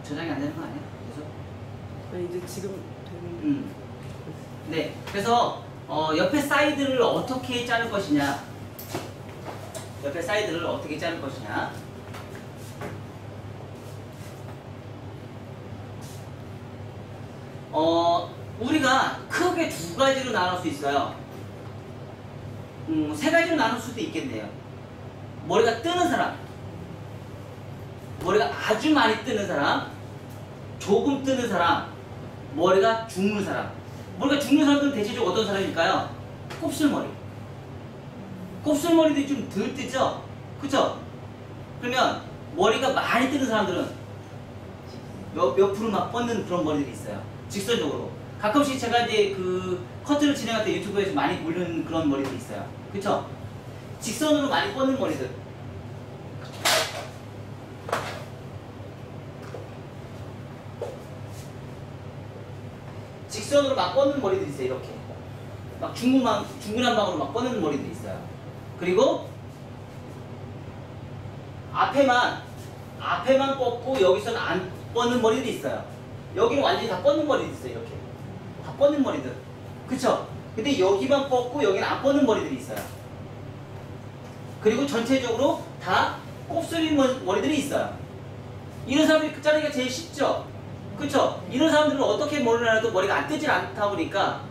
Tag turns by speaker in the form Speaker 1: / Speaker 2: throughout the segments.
Speaker 1: 저장이 안 되는 거 아니야? 그래서?
Speaker 2: 이제 지금 되는.
Speaker 1: 네. 그래서 옆에 사이드를 어떻게 자를 것이냐? 옆에 사이드를 어떻게 자를 것이냐? 우리가 크게 두 가지로 나눌 수 있어요. 세 가지로 나눌 수도 있겠네요. 머리가 뜨는 사람, 머리가 아주 많이 뜨는 사람, 조금 뜨는 사람, 머리가 죽는 사람. 머리가 죽는 사람들은 대체적으로 어떤 사람일까요? 곱슬머리. 곱슬머리들이 좀 덜 뜨죠? 그쵸? 그러면 머리가 많이 뜨는 사람들은 옆으로 막 뻗는 그런 머리들이 있어요. 직선적으로. 가끔씩 제가 이제 그 커트를 진행할 때 유튜브에서 많이 보는 그런 머리들이 있어요. 그쵸? 직선으로 많이 뻗는 머리들. 직선으로 막 뻗는 머리들이 있어요. 이렇게 막 중구난방으로 막 뻗는 머리들이 있어요. 그리고 앞에만 뻗고 여기서는 안 뻗는 머리들이 있어요. 여기는 완전히 다 뻗는 머리들이 있어요. 이렇게 다 뻗는 머리들. 그쵸? 근데 여기만 뻗고 여기는 안 뻗는 머리들이 있어요. 그리고 전체적으로 다 곱슬이 머리들이 있어요. 이런 사람들이 자르기가 제일 쉽죠? 그쵸? 이런 사람들은 어떻게 머리를 해도 머리가 안 뜨질 않다 보니까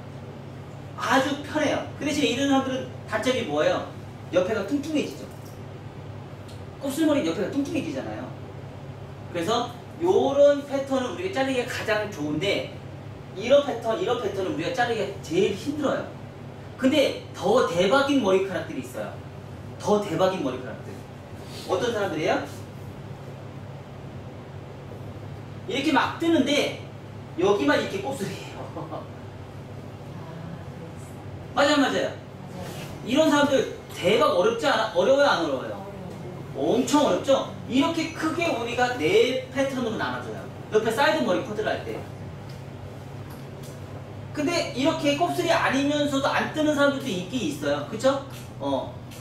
Speaker 1: 아주 편해요. 그 대신에 이런 사람들은 단점이 뭐예요? 옆에가 뚱뚱해지죠. 곱슬머리 옆에가 뚱뚱해지잖아요. 그래서 요런 패턴은 우리가 자르기가 가장 좋은데 이런 패턴은 우리가 자르기가 제일 힘들어요. 근데 더 대박인 머리카락들이 있어요. 더 대박인 머리카락들. 어떤 사람들이에요? 이렇게 막 뜨는데 여기만 이렇게 곱슬이에요. 맞아요. 이런 사람들 대박 어렵지 않아? 어려워요, 안 어려워요? 엄청 어렵죠? 이렇게 크게 우리가 네 패턴으로 나눠줘요. 옆에 사이드 머리 커트를 할 때. 근데 이렇게 곱슬이 아니면서도 안 뜨는 사람들도 있긴 있어요. 그쵸?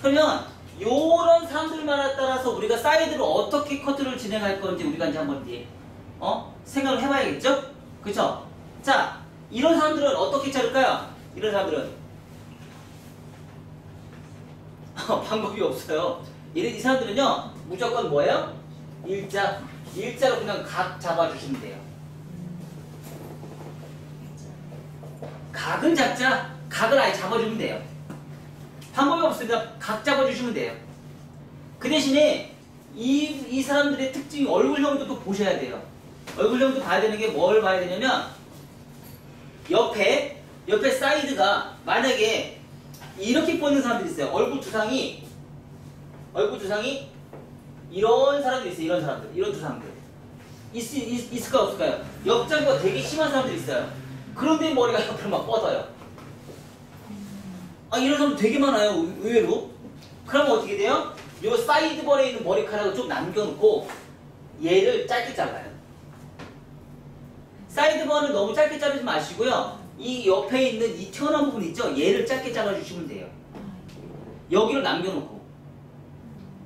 Speaker 1: 그러면 요런 사람들만에 따라서 우리가 사이드로 어떻게 커트를 진행할 건지 우리가 이제 한번 이제 생각을 해봐야겠죠? 그쵸? 자, 이런 사람들은 어떻게 자를까요? 이런 사람들은 방법이 없어요. 이 사람들은요 무조건 뭐예요? 일자로 그냥 각 잡아주시면 돼요. 각은 작자, 각을 아예 잡아주면 돼요. 방법이 없으니까 각 잡아주시면 돼요. 그 대신에 이 사람들의 특징이 얼굴형도 또 보셔야 돼요. 얼굴형도 봐야 되는 게 뭘 봐야 되냐면 옆에 사이드가 만약에 이렇게 뻗는 사람들이 있어요. 얼굴 두상이 이런 사람들이 있어요. 이런 두 사람들 있을까요 없을까요? 옆장과 되게 심한 사람들이 있어요. 그런데 머리가 옆으로 막 뻗어요. 이런 사람들 되게 많아요. 의외로. 그러면 어떻게 돼요? 요 사이드번에 있는 머리카락을 좀 남겨놓고 얘를 짧게 잘라요. 사이드번을 너무 짧게 자르지 마시고요. 이 옆에 있는 이 튀어나온 부분 있죠? 얘를 짧게 잘라주시면 돼요. 여기를 남겨놓고.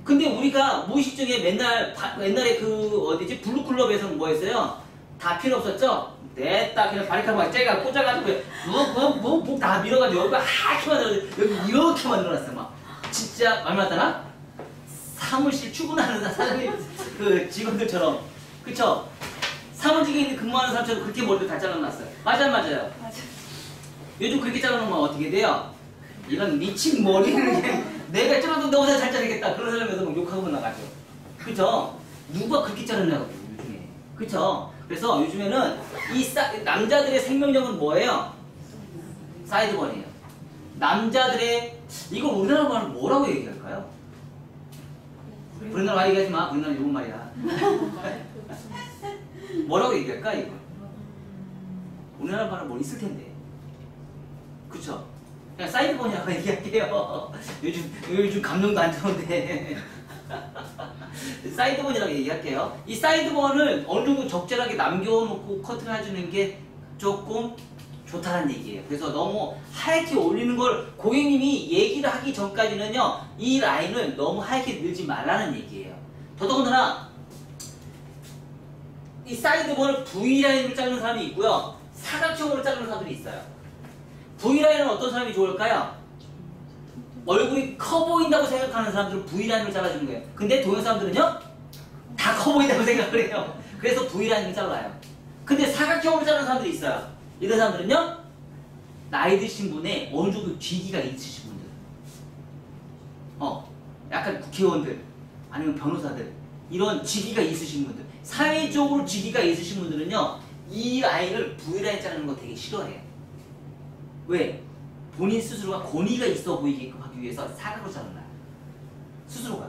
Speaker 1: 근데 우리가 무의식 중에 옛날에 그 어디지? 블루클럽에서는 뭐 했어요? 다 필요 없었죠? 냈다 그냥 바리카락 째가 꽂아가지고 목 다 밀어가지고 여기가 하얗게 만들어서 여기 이렇게 만들어놨어요. 막 진짜 말 맞다나? 사무실 출근하는 사장님 그 직원들처럼. 그쵸? 사무직에 근무하는 사람처럼 그렇게 머리를 다 잘라놨어요. 맞아요. 요즘 그렇게 잘라놓으면 어떻게 돼요? 이런 미친 머리를 내가 잘라도 너보다 잘 자르겠다 그런 사람에서 막 욕하고 나가죠. 그쵸? 누가 그렇게 자르냐고 요즘에. 그쵸? 그래서 요즘에는 남자들의 생명력은 뭐예요? 사이드번이에요. 남자들의 이걸 우리나라 말로 뭐라고 얘기할까요? 우리나라 말 얘기하지 마. 우리나라 일본 말이야. 뭐라고 얘기할까 이거? 우리나라 말은 뭐 있을 텐데. 그쵸? 그냥 사이드번이라고 얘기할게요. 요즘 감정도 안 좋은데. 사이드번이라고 얘기할게요. 이 사이드번을 어느 정도 적절하게 남겨놓고 커트를 해주는 게 조금 좋다는 얘기예요. 그래서 너무 하얗게 올리는 걸 고객님이 얘기를 하기 전까지는요, 이 라인을 너무 하얗게 늘지 말라는 얘기예요. 더더군다나 이 사이드본을 V라인으로 자르는 사람이 있고요. 사각형으로 자르는 사람들이 있어요. V라인은 어떤 사람이 좋을까요? 얼굴이 커 보인다고 생각하는 사람들은 V라인으로 잘라주는 거예요. 근데 동양 사람들은요? 다 커 보인다고 생각을 해요. 그래서 V라인으로 잘라요. 근데 사각형으로 자르는 사람들이 있어요. 이런 사람들은요? 나이 드신 분에 어느 정도 뒤기가 있으신 분들. 약간 국회의원들, 아니면 변호사들, 이런 직위가 있으신 분들, 사회적으로 직위가 있으신 분들은요, 이 라인을 V라인 자르는 거 되게 싫어해요. 왜? 본인 스스로가 권위가 있어 보이게끔 하기 위해서 사각으로 자르나요. 스스로가.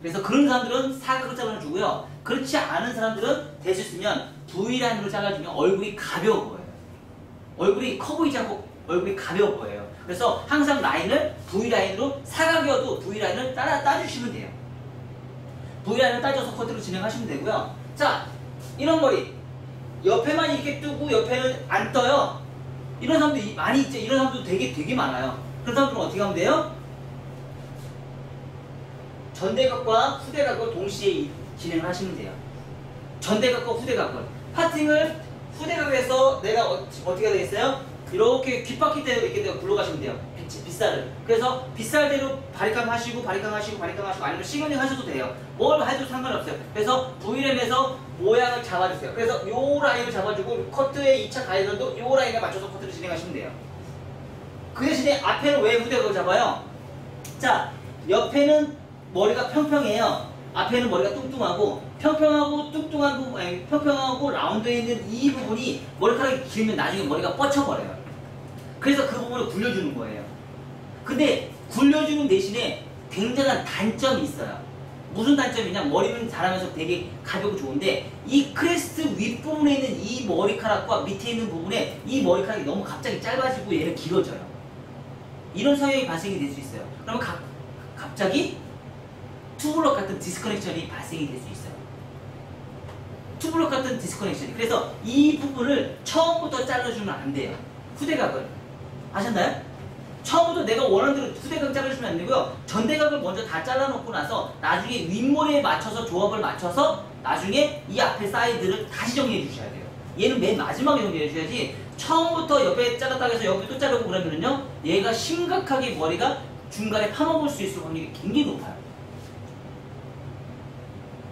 Speaker 1: 그래서 그런 사람들은 사각으로 잘라주고요. 그렇지 않은 사람들은 될 수 있으면 V라인으로 잘라주면 얼굴이 가벼워 보여요. 얼굴이 커 보이지 않고 얼굴이 가벼워 보여요. 그래서 항상 라인을 V라인으로, 사각이어도 V라인을 따주시면 돼요. V라인을 따져서 커트로 진행하시면 되고요. 자, 이런 머리. 옆에만 이렇게 뜨고 옆에는 안 떠요. 이런 사람도 많이 있죠. 이런 사람도 되게 많아요. 그런 사람들은 어떻게 하면 돼요? 전대각과 후대각을 동시에 진행을 하시면 돼요. 전대각과 후대각을. 파팅을 후대각에서 내가 어떻게 되겠어요? 이렇게 귓바퀴대로 이렇게 굴러가시면 돼요. 빗살을. 그래서 빗살대로 바리깡 하시고 아니면 시그닝 하셔도 돼요. 뭘 해도 상관없어요. 그래서 V램에서 모양을 잡아주세요. 그래서 요 라인을 잡아주고 커트의 2차 가이드도 요 라인에 맞춰서 커트를 진행하시면 돼요. 그 대신에 앞에는 왜 후대각을 잡아요? 자, 옆에는 머리가 평평해요. 앞에는 머리가 뚱뚱하고 평평하고 뚱뚱한 부분, 아니, 평평하고 라운드에 있는 이 부분이 머리카락이 길면 나중에 머리가 뻗쳐버려요. 그래서 그 부분을 굴려주는 거예요. 근데 굴려주는 대신에 굉장한 단점이 있어요. 무슨 단점이냐? 머리는 자라면서 되게 가볍고 좋은데 이 크레스트 윗부분에 있는 이 머리카락과 밑에 있는 부분에 이 머리카락이 너무 갑자기 짧아지고 얘는 길어져요. 이런 성향이 발생이 될 수 있어요. 그러면 갑자기 투블럭 같은 디스커넥션이 발생이 될 수 있어요. 투블럭 같은 디스커넥션이. 그래서 이 부분을 처음부터 잘라주면 안 돼요. 후대각을. 아셨나요? 처음부터 내가 원하는 대로 후대각 자르시면 안 되고요. 전대각을 먼저 다 잘라놓고 나서 나중에 윗머리에 맞춰서 조합을 맞춰서 나중에 이 앞에 사이드를 다시 정리해 주셔야 돼요. 얘는 맨 마지막에 정리해 주셔야지 처음부터 옆에 잘랐다고 해서 옆에 또 자르고 그러면요 얘가 심각하게 머리가 중간에 파먹을 수 있을 확률이 굉장히 높아요.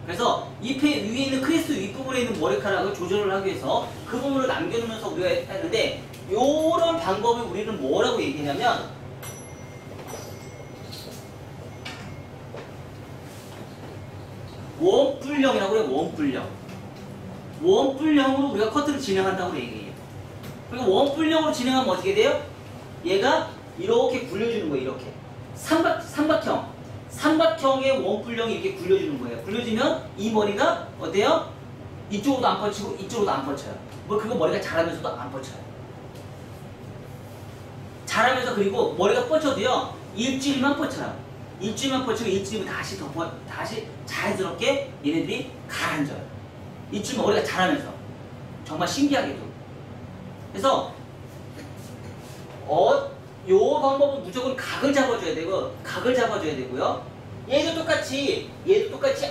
Speaker 1: 그래서 이 위에 있는 크레스트 윗부분에 있는 머리카락을 조절을 하기 위해서 그 부분을 남겨놓으면서 우리가 했는데 요런 방법을 우리는 뭐라고 얘기하냐면 원뿔형이라고 해요. 원뿔형. 원뿔형으로 우리가 커트를 진행한다고 얘기해요. 그리고 원뿔형으로 진행하면 어떻게 돼요? 얘가 이렇게 굴려주는 거예요. 이렇게 삼각형의 원뿔형이 이렇게 굴려주는 거예요. 굴려주면 이 머리가 어때요? 이쪽으로도 안 뻗치고 이쪽으로도 안 뻗쳐요. 그거 머리가 자라면서도 안 뻗쳐요. 자라면서 그리고 머리가 뻗쳐도요 일주일만 뻗쳐요. 일주일만 뻗치고 일주일이면 다시 자연스럽게 얘네들이 가라앉아요. 일주일만 머리가 자라면서 정말 신기하게도. 그래서 요 방법은 무조건 각을 잡아줘야 되고요. 얘도 똑같이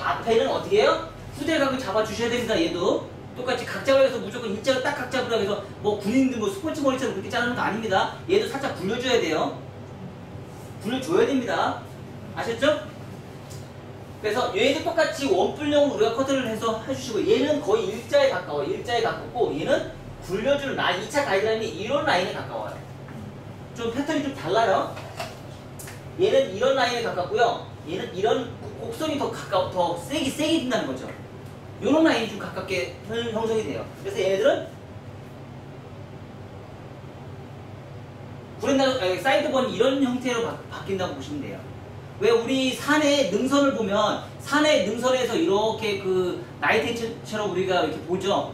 Speaker 1: 앞에는 어떻게 해요? 후대각을 잡아주셔야 됩니다. 얘도 똑같이 각 잡아서 무조건 일자로 딱 각 잡으라고 해서 뭐 군인들 뭐 스포츠 머리처럼 그렇게 자르는 거 아닙니다. 얘도 살짝 굴려줘야 돼요. 굴려줘야 됩니다. 아셨죠? 그래서 얘도 똑같이 원뿔형으로 우리가 커트를 해서 해주시고 얘는 거의 일자에 가깝고 얘는 굴려주는 라인, 2차 가이드라인이 이런 라인에 가까워요. 좀 패턴이 좀 달라요. 얘는 이런 라인에 가깝고요. 얘는 이런 곡선이 더 세게 든다는 거죠. 이런 라인이 좀 가깝게 형성이 돼요. 그래서 얘네들은 사이드본이 이런 형태로 바뀐다고 보시면 돼요. 왜 우리 산의 능선을 보면 산의 능선에서 이렇게 그 나이테처럼 우리가 이렇게 보죠.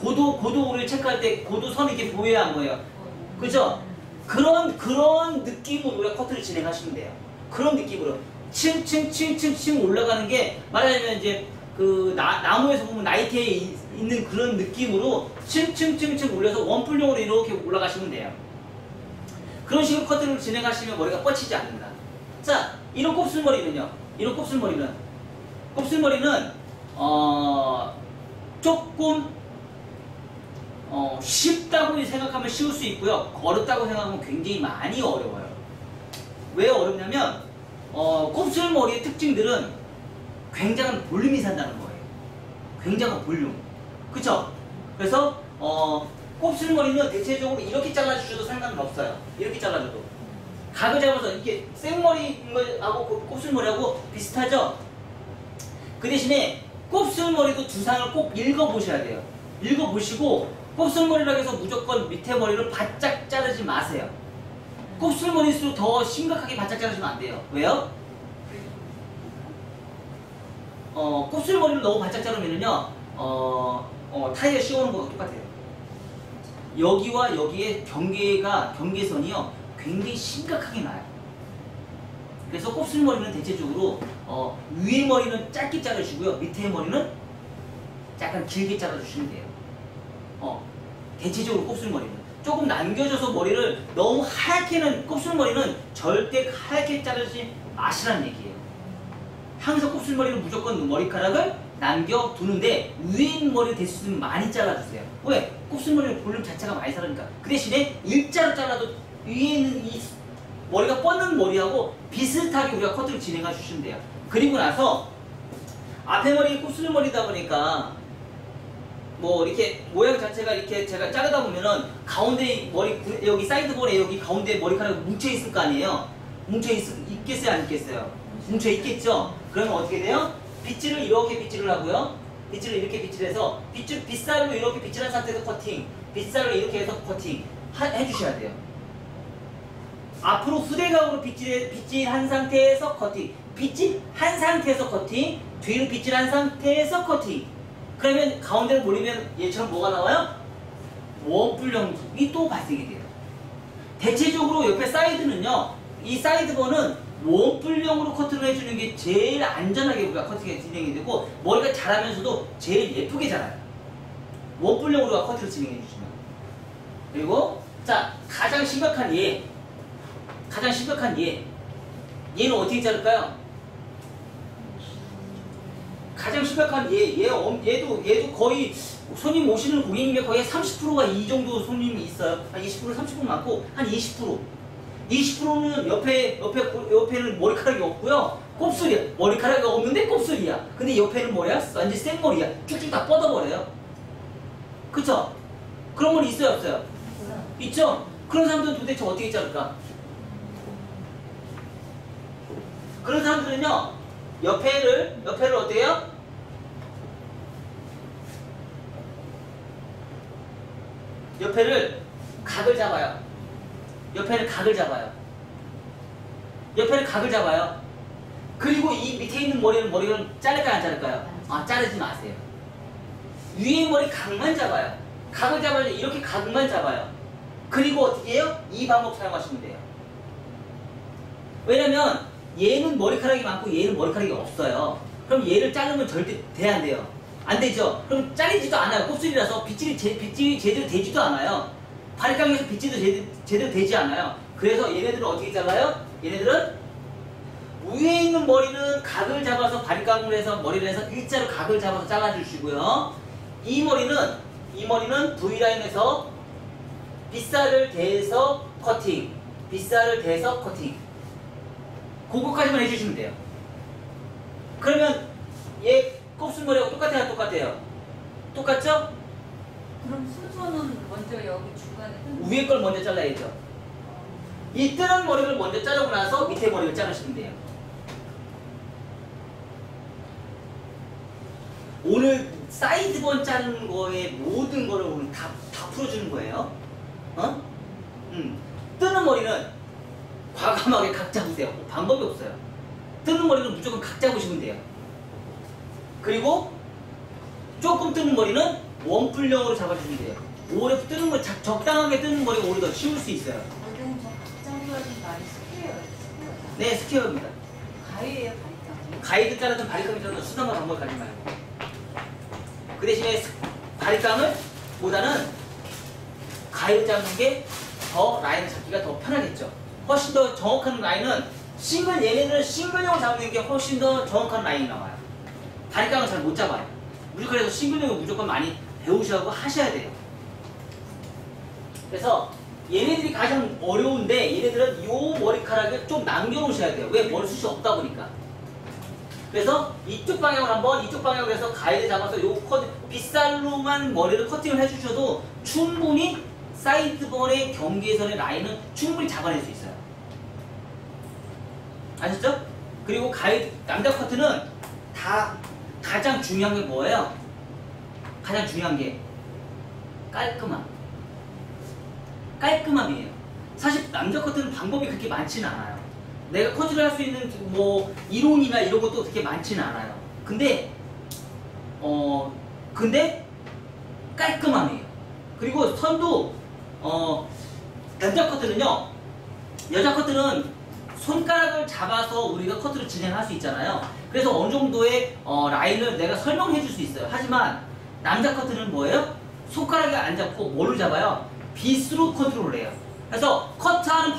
Speaker 1: 고도 우리를 체크할 때 고도선 이렇게 보여야 한 거예요. 그죠? 그런 느낌으로 우리가 커트를 진행하시면 돼요. 그런 느낌으로 층층 올라가는 게 말하자면 이제 그 나무에서 보면 나이테에 있는 그런 느낌으로 층층 올려서 원뿔형으로 이렇게 올라가시면 돼요. 그런 식으로 커트를 진행하시면 머리가 뻗치지 않는다. 자, 이런 곱슬머리는 조금 쉽다고 생각하면 쉬울 수 있고요. 어렵다고 생각하면 굉장히 많이 어려워요. 왜 어렵냐면 곱슬머리의 특징들은 굉장한 볼륨이 산다는 거예요. 굉장한 볼륨. 그쵸? 그래서 곱슬머리는 대체적으로 이렇게 잘라주셔도 상관은 없어요. 이렇게 잘라줘도. 각을 잡아서 이렇게 생머리하고 곱슬머리하고 비슷하죠? 그 대신에 곱슬머리도 두상을 꼭 읽어보셔야 돼요. 읽어보시고 곱슬머리라고 해서 무조건 밑에 머리를 바짝 자르지 마세요. 곱슬머리일수록 더 심각하게 바짝 자르시면 안 돼요. 왜요? 곱슬머리를 너무 바짝 자르면요 타이어 씌우는 거랑 똑같아요. 여기와 여기의 경계선이요 굉장히 심각하게 나요. 그래서 곱슬머리는 대체적으로 위에 머리는 짧게 자르시고요, 밑에 머리는 약간 길게 잘라주시면 돼요. 대체적으로 곱슬머리는 조금 남겨줘서 머리를 너무 하얗게는, 곱슬머리는 절대 하얗게 자르지 마시라는 얘기예요. 항상 곱슬머리는 무조건 머리카락을 남겨두는데 위에 머리 될 수 있으면 많이 잘라주세요. 왜? 곱슬머리는 볼륨 자체가 많이 살으니까. 그 대신에 일자로 잘라도 위에 있는 이 머리가 뻗는 머리하고 비슷하게 우리가 커트를 진행해 주시면 돼요. 그리고 나서 앞에 머리 곱슬머리다 보니까 뭐 이렇게 모양 자체가 이렇게 제가 자르다 보면은 가운데 머리, 여기 사이드볼에 여기 가운데 머리카락이 뭉쳐 있을 거 아니에요. 있겠어요, 안 있겠어요? 뭉쳐 있겠죠? 그러면 어떻게 돼요? 빗질을 이렇게 빗질을 하고요. 빗질을 이렇게 빗질해서 빗살로 이렇게 빗질한 상태에서 커팅, 빗살로 이렇게 해서 커팅 해주셔야 돼요. 앞으로 후대각으로 빗질한 상태에서 커팅, 빗질한 상태에서 커팅, 뒤로 빗질한 상태에서 커팅. 그러면 가운데를 몰리면 얘처럼 뭐가 나와요? 원뿔형이 또 발생이 돼요. 대체적으로 옆에 사이드는요, 이 사이드본은 원뿔형으로 커트를 해주는 게 제일 안전하게 우리가 커팅이 진행이 되고 머리가 자라면서도 제일 예쁘게 자라요. 원뿔형으로 우리가 커트를 진행해 주시면. 그리고 자, 가장 심각한 얘는 어떻게 자를까요? 가장 심각한 얘도 거의 손님 오시는 고객님의 거의 30%가 이 정도 손님이 있어요. 한 20%, 30% 많고 한 20%는 옆에는 머리카락이 없고요. 곱슬이야. 머리카락이 없는데 곱슬이야. 근데 옆에는 뭐야? 완전 생머리야. 쭉쭉 다 뻗어버려요. 그쵸? 그런 머리 있어요, 없어요? 있죠? 그런 사람들은 도대체 어떻게 자를까? 그런 사람들은요, 옆에를 어떻게 해요? 옆에를 각을 잡아요. 옆에를 각을 잡아요. 그리고 이 밑에 있는 머리를 자를까요, 안 자를까요? 자르지 마세요. 위에 머리 각만 잡아요. 각을 잡아요. 이렇게 각만 잡아요. 그리고 어떻게 해요? 이 방법 사용하시면 돼요. 왜냐면 얘는 머리카락이 많고 얘는 머리카락이 없어요. 그럼 얘를 자르면 절대 안 돼요. 안 되죠? 그럼 잘리지도 않아요. 곱슬이라서 빗질이 제대로 되지도 않아요. 바리깡에서 빗질도 제대로 되지 않아요. 그래서 얘네들은 어떻게 잘라요? 얘네들은 위에 있는 머리는 각을 잡아서 바리깡을 해서 머리를 해서 일자로 각을 잡아서 잘라주시고요. 이 머리는 V라인에서 빗살을 대서 커팅, 그거까지만 해주시면 돼요. 그러면 얘 곱슬머리하고 똑같아요? 똑같죠?
Speaker 3: 그럼 순서는 먼저 여기 중간에
Speaker 1: 위에 걸 먼저 잘라야죠. 이 뜨는 머리를 먼저 자르고 나서 밑에 머리를 자르시면 돼요. 오늘 사이드본 자르는 거에 모든 거를 오늘 다 풀어주는 거예요. 뜨는 머리는 과감하게 각 잡으세요. 방법이 없어요. 뜨는 머리는 무조건 각 잡으시면 돼요. 그리고 조금 뜨는 머리는 원뿔형으로 잡아주시면 돼요. 오래 뜨는 머리, 적당하게 뜨는 머리가 오히려 더 쉬울 수 있어요.
Speaker 3: 원래는 저 각장이라는 말이 스퀘어예요.
Speaker 1: 네, 스퀘어입니다.
Speaker 3: 가위예요, 가위장.
Speaker 1: 가이드 자르든 바리깡 자르든 수단과 방법을 가지 말고. 그 대신에 바리깡을 보다는 가위를 잡는 게 더 라인을 잡기가 더 편하겠죠. 훨씬 더 정확한 라인은 얘네들은 싱글형을 잡는 게 훨씬 더 정확한 라인이 나와요. 바리깡은 잘 못 잡아요. 뮤지컬에서 싱글링을 무조건 많이 배우셔야 하고 하셔야 돼요. 그래서 얘네들이 가장 어려운데 얘네들은 요 머리카락을 좀 남겨놓으셔야 돼요. 왜? 머리숱이 없다 보니까. 그래서 이쪽 방향으로 한번 이쪽 방향으로 해서 가이드 잡아서 요 빗살로만 머리를 커팅을 해주셔도 충분히 사이드번의 경계선의 라인은 충분히 잡아낼 수 있어요. 아셨죠? 그리고 남자 커트는 다 가장 중요한 게 뭐예요? 가장 중요한 게 깔끔함이에요. 사실 남자 커트는 방법이 그렇게 많지는 않아요. 내가 커트를 할 수 있는 뭐 이론이나 이런 것도 그렇게 많지는 않아요. 근데 깔끔함이에요. 그리고 선도 남자 커트는요, 여자 커트는 손가락을 잡아서 우리가 커트를 진행할 수 있잖아요. 그래서 어느 정도의 라인을 내가 설명해 줄 수 있어요. 하지만 남자 커트는 뭐예요? 손가락을 안 잡고 뭐를 잡아요? 빗으로 컨트롤을 해요. 그래서 커트하는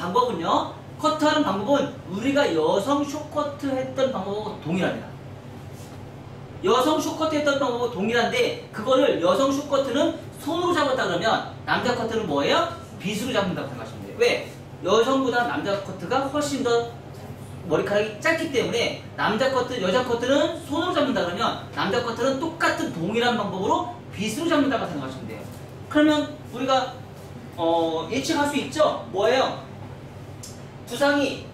Speaker 1: 방법은 우리가 여성 숏커트 했던 방법하고 동일합니다. 여성 숏커트 했던 방법하고 동일한데 그거를 여성 숏커트는 손으로 잡았다 그러면 남자 커트는 뭐예요? 빗으로 잡는다고 생각하시면 돼요. 왜? 여성보다 남자 커트가 훨씬 더 머리카락이 짧기 때문에 여자 커트는 손으로 잡는다 그러면 남자 커트는 똑같은 동일한 방법으로 빗으로 잡는다고 생각하시면 돼요. 그러면 우리가 예측할 수 있죠? 뭐예요? 두상이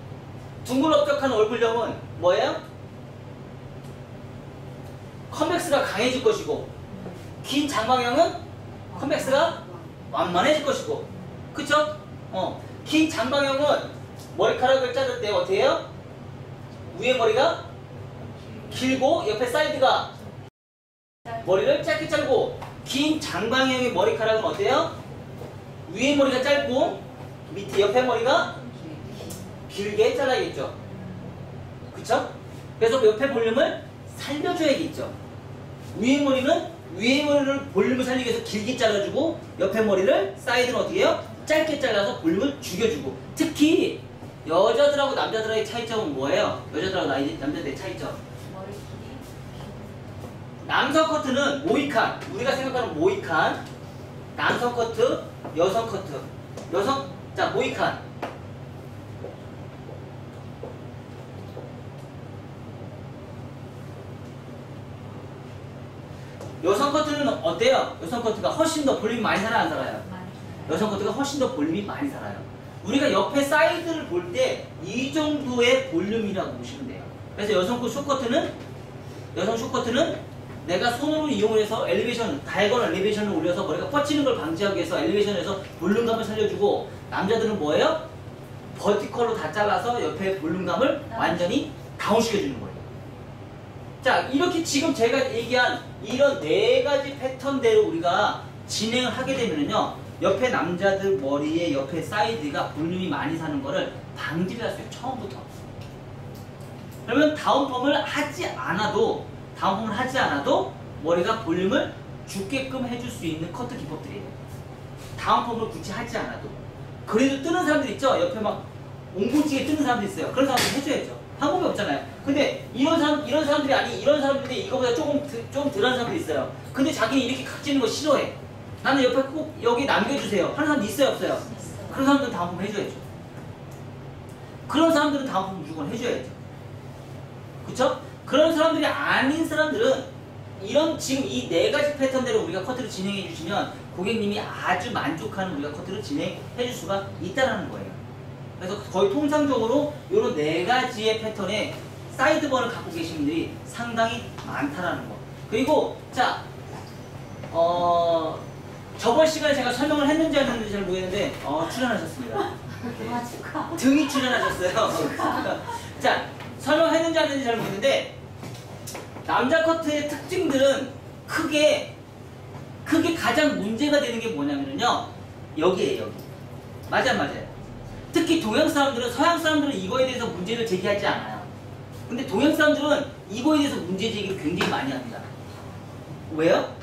Speaker 1: 둥글럽적한 얼굴형은 뭐예요? 컨벡스가 강해질 것이고 긴 장방형은 컨벡스가 완만해질 것이고 그쵸? 긴 장방형은 머리카락을 자를 때 어떻게 해요? 위에 머리가 길고 옆에 사이드가 머리를 짧게 자르고 긴 장방형의 머리카락은 어때요? 위에 머리가 짧고 밑에 옆에 머리가 길게 잘라야겠죠. 그쵸? 그래서 옆에 볼륨을 살려줘야겠죠. 위에 머리를 볼륨을 살리기 위해서 길게 잘라주고 옆에 머리를 사이드는 어떻게 해요? 짧게 잘라서 볼륨을 죽여주고 특히 여자들하고 남자들의 차이점은 뭐예요? 여자들하고 남자들의 차이점
Speaker 3: 머리 길이
Speaker 1: 남성 커트는 모이칸 우리가 생각하는 모이칸 남성 커트, 여성 커트 자 모이칸 여성 커트는 어때요? 여성 커트가 훨씬 더 볼륨이 많이 살아요? 안 살아요? 여성 커트가 훨씬 더 볼륨이 많이 살아요. 우리가 옆에 사이드를 볼 때 이 정도의 볼륨이라고 보시면 돼요. 그래서 여성 숏커트는 내가 손으로 이용해서 다이거널 엘리베이션을 올려서 머리가 뻗치는 걸 방지하기 위해서 엘리베이션에서 볼륨감을 살려주고 남자들은 뭐예요? 버티컬로 다 잘라서 옆에 볼륨감을 완전히 다운시켜주는 거예요. 자, 이렇게 지금 제가 얘기한 이런 4가지 패턴대로 우리가 진행을 하게 되면요 옆에 남자들 머리에 옆에 사이드가 볼륨이 많이 사는 거를 방지를 할 수 있어요. 처음부터. 그러면 다운펌을 하지 않아도 머리가 볼륨을 죽게끔 해줄 수 있는 커트 기법들이에요. 다운펌을 굳이 하지 않아도. 그래도 뜨는 사람들 있죠? 옆에 막 옹골찌게 뜨는 사람들 있어요. 그런 사람들 해줘야죠. 방법이 없잖아요. 근데 이런 사람들이 이런 사람들인데 이거보다 조금 덜한 사람들이 있어요. 근데 자기는 이렇게 각지는 거 싫어해. 나는 옆에 꼭 여기 남겨주세요. 하는 사람 있어요, 없어요? 그런 사람들은 다운펌 해줘야죠. 그런 사람들은 다운펌 무조건 해줘야죠. 그쵸? 그런 사람들이 아닌 사람들은 지금 이 4가지 패턴대로 우리가 커트를 진행해 주시면 고객님이 아주 만족하는 우리가 커트를 진행해 줄 수가 있다는 거예요. 그래서 거의 통상적으로 이런 4가지의 패턴의 사이드번을 갖고 계신 분들이 상당히 많다라는 거. 그리고 자, 저번 시간에 제가 설명을 했는지 안 했는지 잘 모르겠는데 출연하셨습니다. 등이 출연하셨어요. 자, 설명했는지 안 했는지 잘 모르겠는데 남자 커트의 특징들은 크게 가장 문제가 되는 게 뭐냐면요 여기에요. 여기. 맞아요. 특히 동양 사람들은 서양 사람들은 이거에 대해서 문제를 제기하지 않아요. 근데 동양 사람들은 이거에 대해서 문제 제기를 굉장히 많이 합니다. 왜요?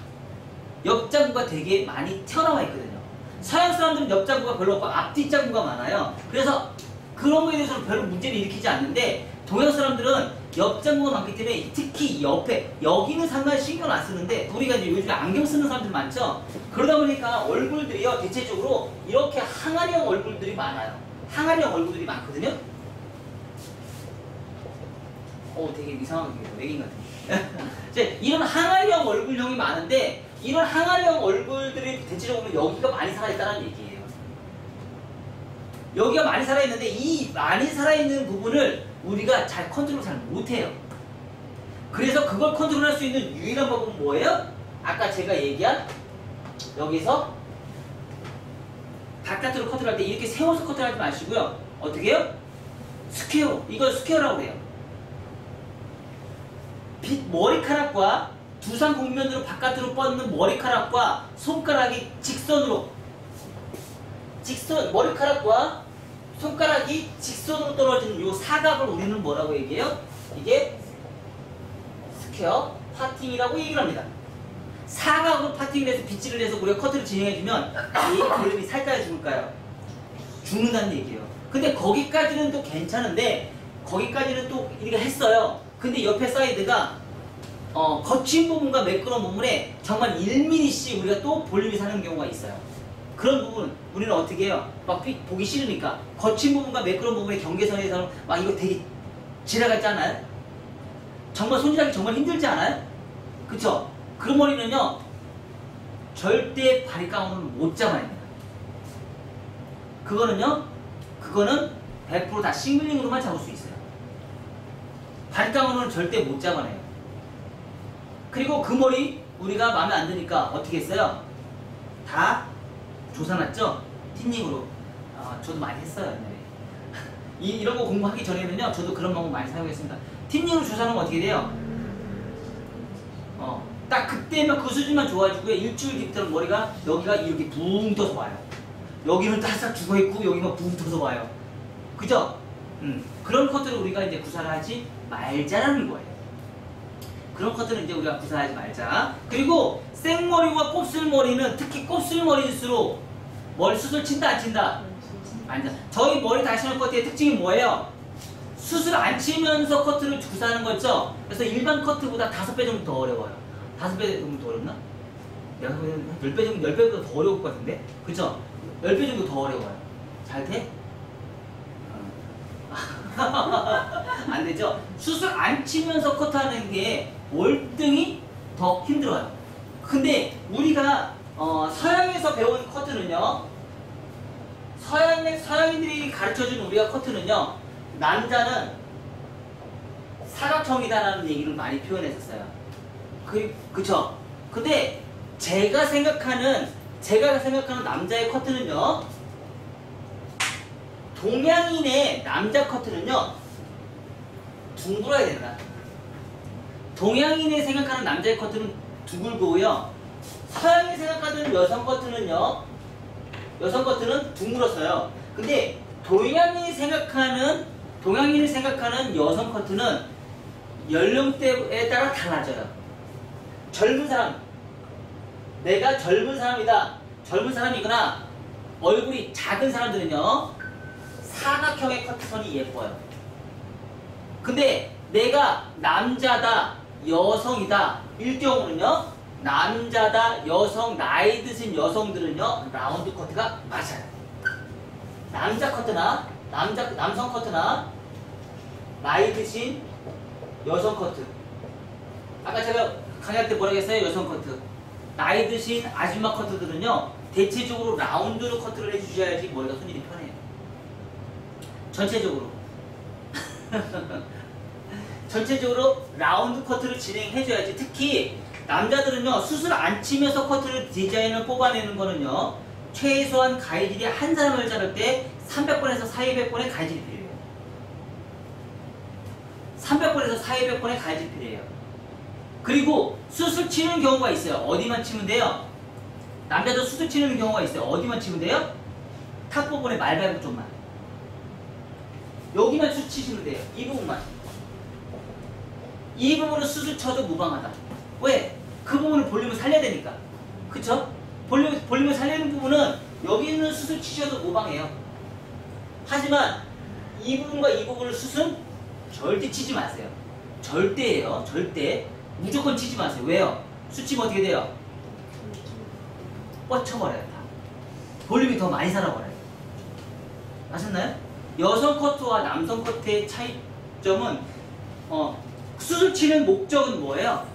Speaker 1: 옆자구가 되게 많이 튀어나와 있거든요. 서양 사람들은 옆자구가 별로 없고 앞뒤자구가 많아요. 그래서 그런 거에 대해서는 별로 문제를 일으키지 않는데 동양 사람들은 옆 장구가 많기 때문에 특히 옆에 여기는 상당히 신경 안 쓰는데 우리가 이제 요즘에 안경 쓰는 사람들 많죠. 그러다 보니까 얼굴들이요 대체적으로 이렇게 항아리형 얼굴들이 많아요. 항아리형 얼굴들이 많거든요. 되게 이상하게 외계인 같은. 이제 이런 항아리형 얼굴형이 많은데 이런 항아리형 얼굴들이 대체적으로 여기가 많이 살아있다는 얘기예요. 여기가 많이 살아있는데 이 많이 살아있는 부분을 우리가 잘 컨트롤 잘 못해요. 그래서 그걸 컨트롤할 수 있는 유일한 방법은 뭐예요? 아까 제가 얘기한 여기서 바깥으로 커트를 할 때 이렇게 세워서 커트를 하지 마시고요. 어떻게 해요? 스퀘어. 이걸 스퀘어라고 해요. 머리카락과 두상 곡면으로 바깥으로 뻗는 머리카락과 손가락이 직선으로 머리카락과 손가락이 직선으로 떨어지는 이 사각을 우리는 뭐라고 얘기해요? 이게 스퀘어 파팅이라고 얘기를 합니다. 사각으로 파팅을 해서 빗질을 해서 우리가 커트를 진행해주면 이 그림이 살까요 죽을까요? 죽는다는 얘기예요. 근데 거기까지는 또 괜찮은데 거기까지는 또 우리가 했어요. 근데 옆에 사이드가 거친 부분과 매끄러운 부분에 정말 1mm씩 우리가 또 볼륨이 사는 경우가 있어요. 그런 부분 우리는 어떻게 해요? 막 보기 싫으니까 거친 부분과 매끄러운 부분의 경계선에서는 막 이거 되게 지나갔지 않아요? 정말 손질하기 정말 힘들지 않아요? 그쵸? 그런 머리는요 절대 바리깡으로는 못 잡아냅니다. 그거는 100% 다 싱글링으로만 잡을 수 있어요. 바리깡으로는 절대 못 잡아내요. 그리고 그 머리 우리가 마음에 안 드니까 어떻게 했어요? 다 조사놨죠? 틴닝으로. 저도 많이 했어요 옛날에. 이런 거 공부하기 전에는요 저도 그런 방법 많이 사용했습니다. 틴닝으로 조사하면 어떻게 돼요? 딱 그때면 그 수준만 좋아지고요. 일주일 뒤부터는 머리가 여기가 이렇게 붕 떠서 와요. 여기는 따싹 죽어있고 여기가 붕 떠서 와요. 그죠? 그런 커트를 우리가 이제 구사를 하지 말자라는 거예요. 그런 커트는 이제 우리가 구사하지 말자. 그리고 생머리와 곱슬머리는 특히 곱슬머리일수록 머리 수술 친다 안 친다? 안 친다. 저희 머리 다시는 커트의 특징이 뭐예요? 수술 안 치면서 커트를 구사하는 거죠. 그래서 일반 커트보다 5배 정도 더 어려워요. 5배 정도 더 어렵나? 내가 보기에는 10배 정도, 10배보다 더 어려울 것 같은데? 그쵸? 10배 정도 더 어려워요. 잘 돼? 안 되죠? 수술 안 치면서 커트하는 게 월등히 더 힘들어요. 근데 우리가 서양에서 배운 커트는요, 서양인들이 가르쳐준 우리가 커트는요, 남자는 사각형이다라는 얘기를 많이 표현했었어요. 그쵸? 근데 제가 생각하는 남자의 커트는요, 동양인의 남자 커트는요, 둥글어야 된다. 동양인이 생각하는 남자의 커트는 둥글고요. 서양이 생각하는 여성 커트는요, 여성 커트는 둥글었어요. 근데 동양인이 생각하는 여성 커트는 연령대에 따라 달라져요. 젊은 사람, 내가 젊은 사람이다, 젊은 사람이거나 얼굴이 작은 사람들은요, 사각형의 커트선이 예뻐요. 근데 내가 남자다, 여성이다 일 경우는요, 남자다, 여성, 나이 드신 여성들은요, 라운드 커트가 맞아요. 남성 커트나 나이 드신 여성 커트. 아까 제가 강의할 때 뭐라고 했어요? 여성 커트. 나이 드신 아줌마 커트들은요, 대체적으로 라운드로 커트를 해주셔야지 머리가 손질이 편해요. 전체적으로. 전체적으로 라운드 커트를 진행해줘야지. 특히 남자들은요, 수술 안 치면서 커트를 디자인을 뽑아내는 거는요, 최소한 가위질이 한 사람을 자를 때 300번에서 400번의 가위질이 필요해요. 300번에서 400번의 가위질이 필요해요. 그리고 수술 치는 경우가 있어요. 어디만 치면 돼요? 남자도 수술 치는 경우가 있어요. 어디만 치면 돼요? 탑 부분의 말발굽 쪽만. 여기만 수술 치시면 돼요. 이 부분만. 이 부분은 수술 쳐도 무방하다. 왜? 그 부분은 볼륨을 살려야 되니까. 그쵸? 볼륨을 살리는 부분은 여기 있는 수술 치셔도 무방해요. 하지만 이 부분과 이 부분을 수술 절대 치지 마세요. 절대예요. 절대. 무조건 치지 마세요. 왜요? 수치면 어떻게 돼요? 뻗쳐버려요. 다. 볼륨이 더 많이 살아버려요. 아셨나요? 여성 커트와 남성 커트의 차이점은 수술 치는 목적은 뭐예요?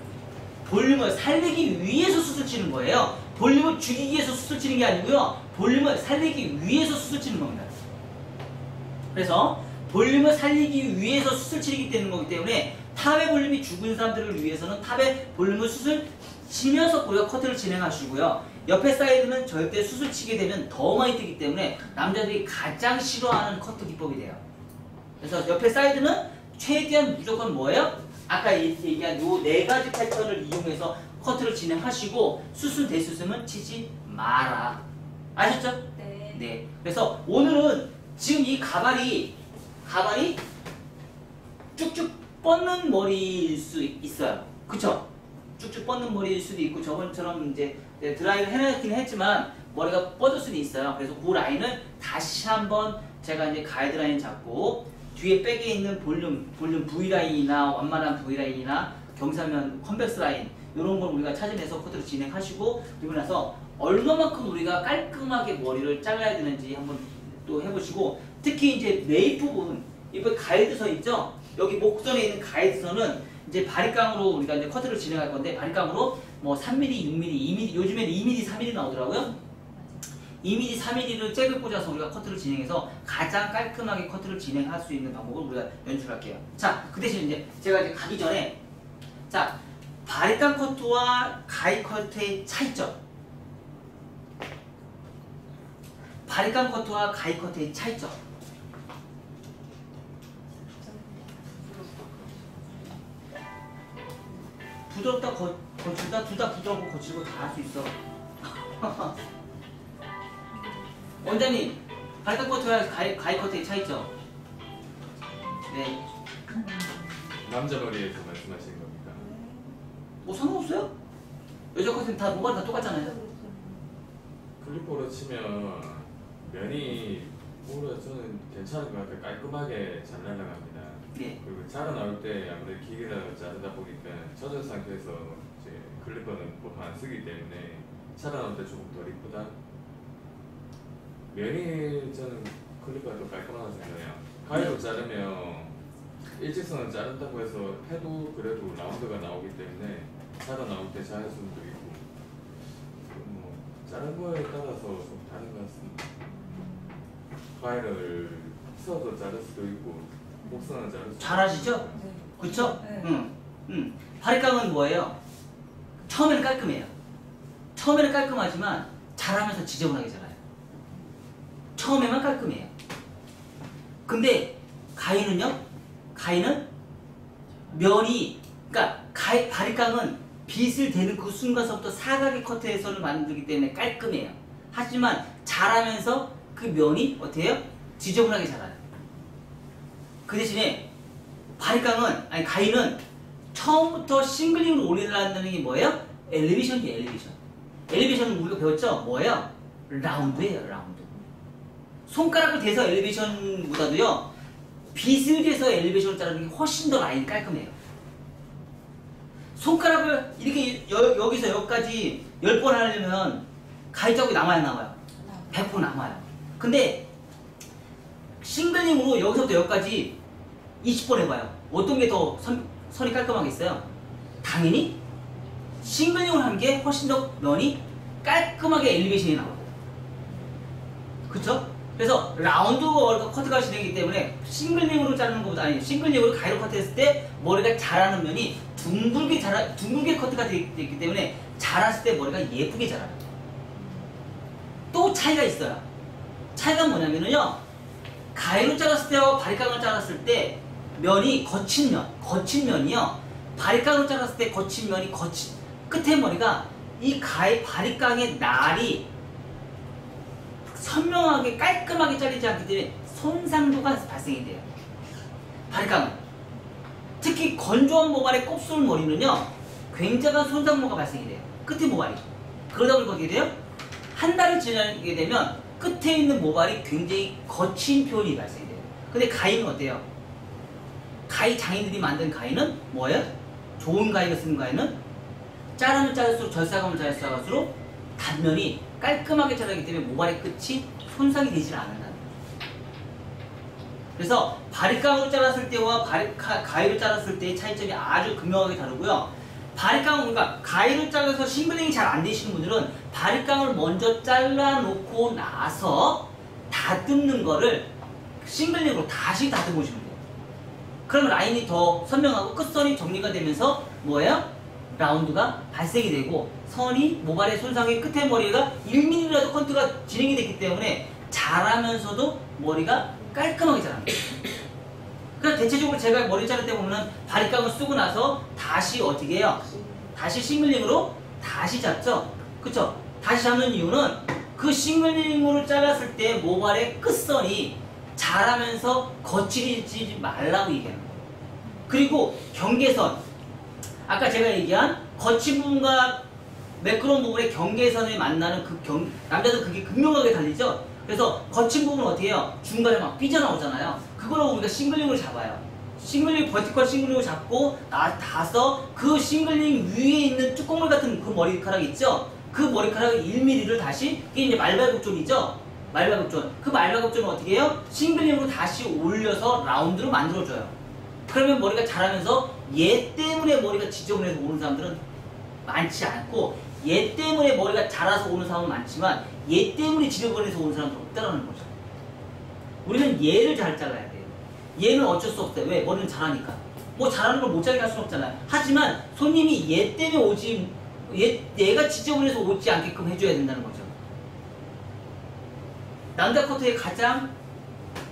Speaker 1: 볼륨을 살리기 위해서 수술 치는 거예요. 볼륨을 죽이기 위해서 수술 치는 게 아니고요. 볼륨을 살리기 위해서 수술 치는 겁니다. 그래서 볼륨을 살리기 위해서 수술 치기 되는 거기 때문에 탑의 볼륨이 죽은 사람들을 위해서는 탑의 볼륨을 수술 치면서 우리가 커트를 진행하시고요. 옆에 사이드는 절대 수술 치게 되면 더 많이 뜨기 때문에 남자들이 가장 싫어하는 커트 기법이 돼요. 그래서 옆에 사이드는 최대한 무조건 뭐예요? 아까 얘기한 요 4가지 패턴을 이용해서 커트를 진행하시고 수술 대수술은 치지 마라. 아셨죠?
Speaker 3: 네.
Speaker 1: 네. 그래서 오늘은 지금 이 가발이 쭉쭉 뻗는 머리일 수 있어요. 그쵸? 쭉쭉 뻗는 머리일 수도 있고 저번처럼 이제 드라이를 해놨긴 했지만 머리가 뻗을 수도 있어요. 그래서 그 라인을 다시 한번 제가 이제 가이드라인 잡고 뒤에 백에 있는 볼륨 V라인이나 완만한 V라인이나 경사면 컨벡스 라인 이런 걸 우리가 찾아내서 커트를 진행하시고 그리고 나서 얼마만큼 우리가 깔끔하게 머리를 잘라야 되는지 한번 또 해보시고 특히 이제 네일 부분 이번 가이드선 있죠? 여기 목선에 있는 가이드선은 이제 바리깡으로 우리가 이제 커트를 진행할 건데 바리깡으로 뭐 3mm, 6mm, 2mm 요즘에는 2mm, 3mm 나오더라고요. 2mm, 3mm를 잭을 꽂아서 우리가 커트를 진행해서 가장 깔끔하게 커트를 진행할 수 있는 방법을 우리가 연출할게요. 자, 그 대신 이제 제가 이제 가기 전에 자, 바리깡 커트와 가이 커트의 차이점. 바리깡 커트와 가이 커트의 차이점. 부드럽다 거칠다 둘 다 부드럽고 거칠고 다 할 수 있어. 원장님 바리깡 커트와 가이 커트의 차이점. 네.
Speaker 4: 남자 머리에서 말씀하시는 겁니까?
Speaker 1: 뭐 상관없어요? 여자 커트는 다 모발이 다 똑같잖아요.
Speaker 4: 클리퍼로 치면 면이 오히려 저는 괜찮은 것 같아요. 깔끔하게 잘 날아갑니다.
Speaker 1: 네.
Speaker 4: 그리고 자라 나올 때 아무래도 기계로 자르다 보니까 젖은 상태에서 이제 클리퍼는 보통 안 쓰기 때문에 자라 나올 때 조금 덜 이쁘다. 면이 저는 클리퍼가 더 깔끔하다고 생각해요. 가위로 자르면 일직선을 자른다고 해서 해도 그래도 라운드가 나오기 때문에 자라 나올 때 자연스러움도 있고 뭐 자른 거에 따라서 좀 다른 것 같습니다. 가위를 써도 자를 수도 있고 목선을 자를 수도
Speaker 1: 잘하시죠?
Speaker 3: 네.
Speaker 1: 그쵸?
Speaker 3: 네.
Speaker 1: 바리깡은 뭐예요? 처음에는 깔끔해요. 처음에는 깔끔하지만 잘하면서 지저분하게 자라요. 처음에만 깔끔해요. 근데 가위는요? 가위는 면이 그러니까 바리깡은 빗을 대는 그 순간서부터 사각의 커트에서를 만들기 때문에 깔끔해요. 하지만 자라면서 그 면이 어떻게 해요? 지저분하게 자라요. 그 대신에 가위는 처음부터 싱글링으로 올리려는 게 뭐예요? 엘리베이션이에요. 엘리베이션. 엘리베이션은 우리가 배웠죠? 뭐예요? 라운드예요. 라운드. 손가락을 대서 엘리베이션보다도요 빗을 대서 엘리베이션을 자르는 게 훨씬 더 라인이 깔끔해요. 손가락을 이렇게 여기서 여기까지 10번 하려면 가위 자국이 남아야 남아요. 100% 남아요. 근데 싱글링으로 여기서부터 여기까지 20번 해봐요. 어떤 게 더 선이 깔끔하겠어요? 당연히 싱글링으로 하는 게 훨씬 더 면이 깔끔하게 엘리베이션이 나와요. 그쵸? 그래서 라운드 커트가 진행이기 때문에 싱글링으로 자르는 것보다 아니 싱글링으로 가위로 커트했을 때 머리가 자라는 면이 둥글게 커트가 되기 때문에 자랐을 때 머리가 예쁘게 자라요. 또 차이가 있어요. 차이가 뭐냐면요 가위로 잘랐을 때와 바리깡으로 잘랐을 때 면이 거친 면이요 바리깡으로 잘랐을 때 거친 면이 끝에 머리가 이 바리깡의 날이 선명하게 깔끔하게 잘리지 않기 때문에 손상도가 발생이 돼요. 바리깡은 특히 건조한 모발의 곱슬머리는요 굉장한 손상모가 발생이 돼요. 끝에 모발이. 그러다 보니까 어떻게 돼요? 한 달을 지나게 되면 끝에 있는 모발이 굉장히 거친 표현이 발생이 돼요. 근데 가위는 어때요? 가위 장인들이 만든 가위는 뭐예요? 좋은 가위가 쓰는 가위는 자르면 자를수록 절사감을 잘쌀수록 단면이 깔끔하게 자르기 때문에 모발의 끝이 손상이 되질 않는다는 거예요. 그래서 바리깡으로 잘랐을 때와 가위로 잘랐을 때의 차이점이 아주 극명하게 다르고요. 바리깡은 그러니까 가위로 잘라서 싱글링이 잘 안 되시는 분들은 바리깡을 먼저 잘라놓고 나서 다듬는 거를 싱글링으로 다시 다듬으시면 돼요. 그러면 라인이 더 선명하고 끝선이 정리가 되면서 뭐예요? 라운드가 발생이 되고 선이 모발의 손상의 끝에 머리가 1mm라도 컨트가 진행이 됐기 때문에 자라면서도 머리가 깔끔하게 자랍니다. 그래서 대체적으로 제가 머리 자를 때 보면은 바리깡을 쓰고 나서 다시 어떻게 해요? 다시 싱글링으로 다시 잡죠? 그쵸? 다시 잡는 이유는 그 싱글링으로 잘랐을 때 모발의 끝선이 자라면서 거칠어지지 말라고 얘기하는 거예요. 그리고 경계선, 아까 제가 얘기한 거친 부분과 매끄러운 부분의 경계선에 만나는 남자들 그게 극명하게 달리죠? 그래서 거친 부분은 어떻게 해요? 중간에 막 삐져나오잖아요. 그걸로 우리가 싱글링으로 잡아요. 싱글링, 버티컬 싱글링으로 잡고 닿아서 그 싱글링 위에 있는 쭈꺼물 같은 그 머리카락 있죠? 그 머리카락 1mm를 다시, 이게 이제 말발굽존이죠? 말발굽존. 그 말발굽존은 어떻게 해요? 싱글링으로 다시 올려서 라운드로 만들어줘요. 그러면 머리가 자라면서 얘 때문에 머리가 지저분해서 오는 사람들은 많지 않고, 얘 때문에 머리가 자라서 오는 사람은 많지만 얘 때문에 지저분해서 오는 사람들은 없다라는 거죠. 우리는 얘를 잘 잘라야 돼요. 얘는 어쩔 수 없어요. 왜? 머리는 자라니까. 뭐 자라는 걸 못 자르게 할 수는 없잖아요. 하지만 손님이 얘 때문에 오지, 얘가 지저분해서 오지 않게끔 해줘야 된다는 거죠. 남자 커트의 가장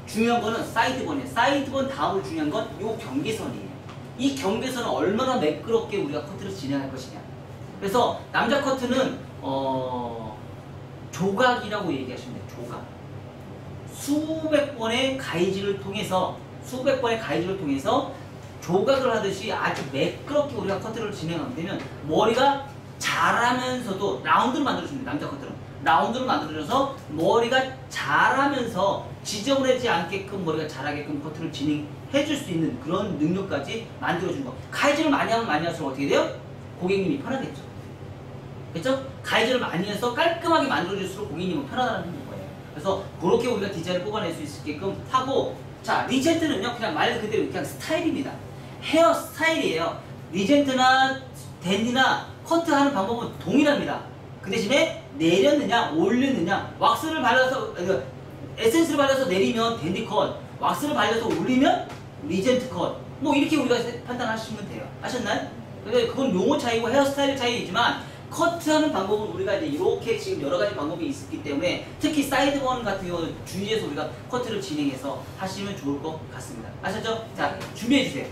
Speaker 1: 중요한 거는 사이드번이에요. 사이드번 다음으로 중요한 건 이 경계선이에요. 이 경계선은 얼마나 매끄럽게 우리가 커트를 진행할 것이냐. 그래서 남자 커트는 조각이라고 얘기하시면 돼요. 조각. 수백 번의 가위질을 통해서 조각을 하듯이 아주 매끄럽게 우리가 커트를 진행하게 되면 머리가 자라면서도 라운드를 만들어줍니다. 남자 커트는 라운드를 만들어줘서 머리가 자라면서 지저분하지 않게끔 머리가 자라게끔 커트를 진행해줄 수 있는 그런 능력까지 만들어준 거. 가위질을 많이 하면 많이 할수록 어떻게 돼요? 고객님이 편하겠죠. 그렇죠? 가위질을 많이 해서 깔끔하게 만들어줄수록 고객님은 편하다는 거예요. 그래서 그렇게 우리가 디자인을 뽑아낼 수 있게끔 하고, 자, 리젠트는요 그냥 말 그대로 그냥 스타일입니다. 헤어 스타일이에요. 리젠트나 댄디나 커트하는 방법은 동일합니다. 그 대신에 내렸느냐 올렸느냐, 왁스를 발라서 에센스를 발라서 내리면 댄디 컷, 왁스를 발라서 올리면 리젠트 컷, 뭐 이렇게 우리가 판단하시면 돼요. 아셨나요? 그건 용어 차이고 헤어스타일 차이이지만 커트하는 방법은 우리가 이제 이렇게 지금 여러 가지 방법이 있기 때문에 특히 사이드번 같은 경우는 주의해서 우리가 커트를 진행해서 하시면 좋을 것 같습니다. 아셨죠? 자, 준비해 주세요.